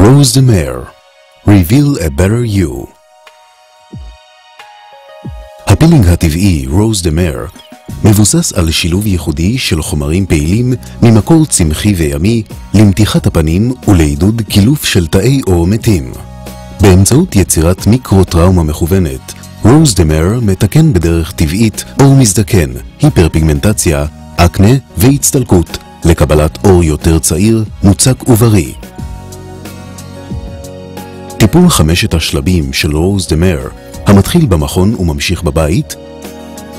Rose de Mer, Reveal a Better You. הפילינג הטבעי Rose de Mer מבוסס על שילוב ייחודי של חומרים פעילים ממקור צמחי וימי למתיחת הפנים ולעידוד קילוף של תאי עור מתים. באמצעות יצירת מיקרו-טראומה מכוונת, Rose de Mer מתקן בדרך טבעית עור מזדקן, היפרפיגמנטציה, אקנה והצטלקות לקבלת עור יותר צעיר, מוצק ובריא. טיפול 5 השלבים של Rose de Mer, המתחיל במכון וממשיך בבית,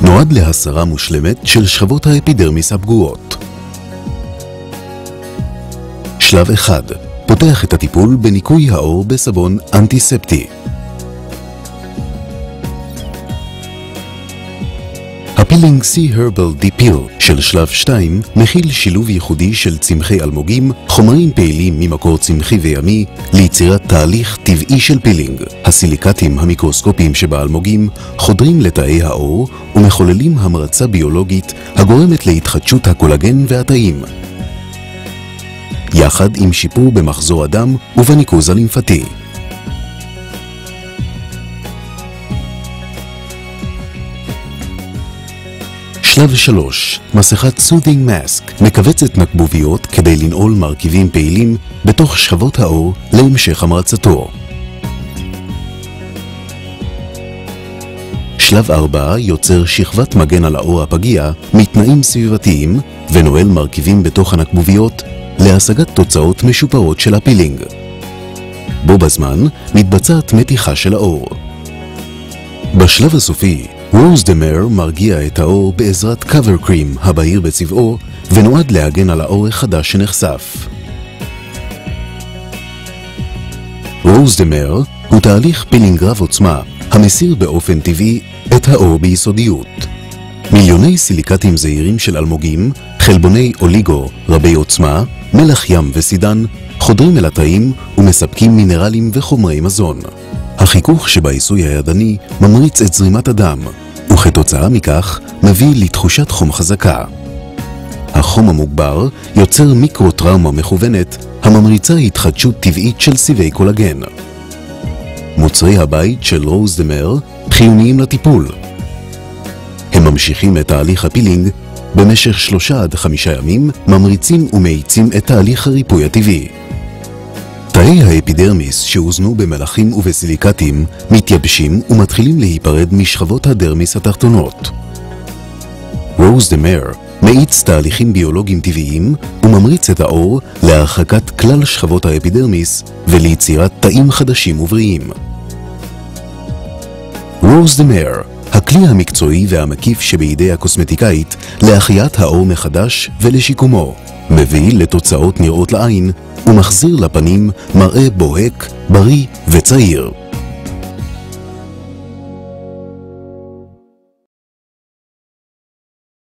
נועד להסרה מושלמת של שכבות האפידרמיס הפגועות. שלב 1. פותח את הטיפול בניקוי העור בסבון אנטיספטי. הפילינג Sea Herbal Deep Peel של שלב 2 מכיל שילוב ייחודי של צמחי אלמוגים, חומרים פעילים ממקור צמחי וימי, ליצירת תהליך טבעי של פילינג. הסיליקטים המיקרוסקופיים שבאלמוגים חודרים לתאי העור ומחוללים המרצה ביולוגית הגורמת להתחדשות הקולגן והתאים, יחד עם שיפור במחזור הדם ובניקוז הלימפטי. שלב 3. מסכת Soothing Mask מכווצת נקבוביות כדי לנעול מרכיבים פעילים בתוך שכבות העור להמשך המרצתו. שלב 4 יוצר שכבת מגן על העור הפגיע מתנאים סביבתיים ונועל מרכיבים בתוך הנקבוביות להשגת תוצאות משופרות של הפילינג. בו בזמן מתבצעת מתיחה של העור. בשלב הסופי, Rose de Mer מרגיע את העור בעזרת Cover Cream הבהיר בצבעו ונועד להגן על העור החדש שנחשף. Rose de Mer הוא תהליך פילינג רב עוצמה המסיר באופן טבעי את העור ביסודיות. מיליוני סיליקטים זעירים של אלמוגים, חלבוני אוליגו, רבי עוצמה, מלח ים וסידן חודרים אל התאים ומספקים מינרלים וחומרי מזון. החיכוך שבעיסוי הידני ממריץ את זרימת הדם, וכתוצאה מכך מביא לתחושת חום חזקה. החום המוגבר יוצר מיקרו-טראומה מכוונת הממריצה התחדשות טבעית של סיבי קולגן. מוצרי הבית של Rose de Mer חיוניים לטיפול. הם ממשיכים את תהליך הפילינג במשך 3 עד 5 ימים, ממריצים ומאיצים את תהליך הריפוי הטבעי. תאי האפידרמיס שהוזנו במלחים ובסיליקטים מתייבשים ומתחילים להיפרד משכבות הדרמיס התחתונות. Rose de Mer מאיץ תהליכים ביולוגיים טבעיים וממריץ את העור להרחקת כלל שכבות האפידרמיס וליצירת תאים חדשים ובריאים. Rose de Mer, הכלי המקצועי והמקיף שבידי הקוסמטיקאית להחיית העור מחדש ולשיקומו, מביא לתוצאות נראות לעין ומחזיר לפנים מראה בוהק, בריא וצעיר.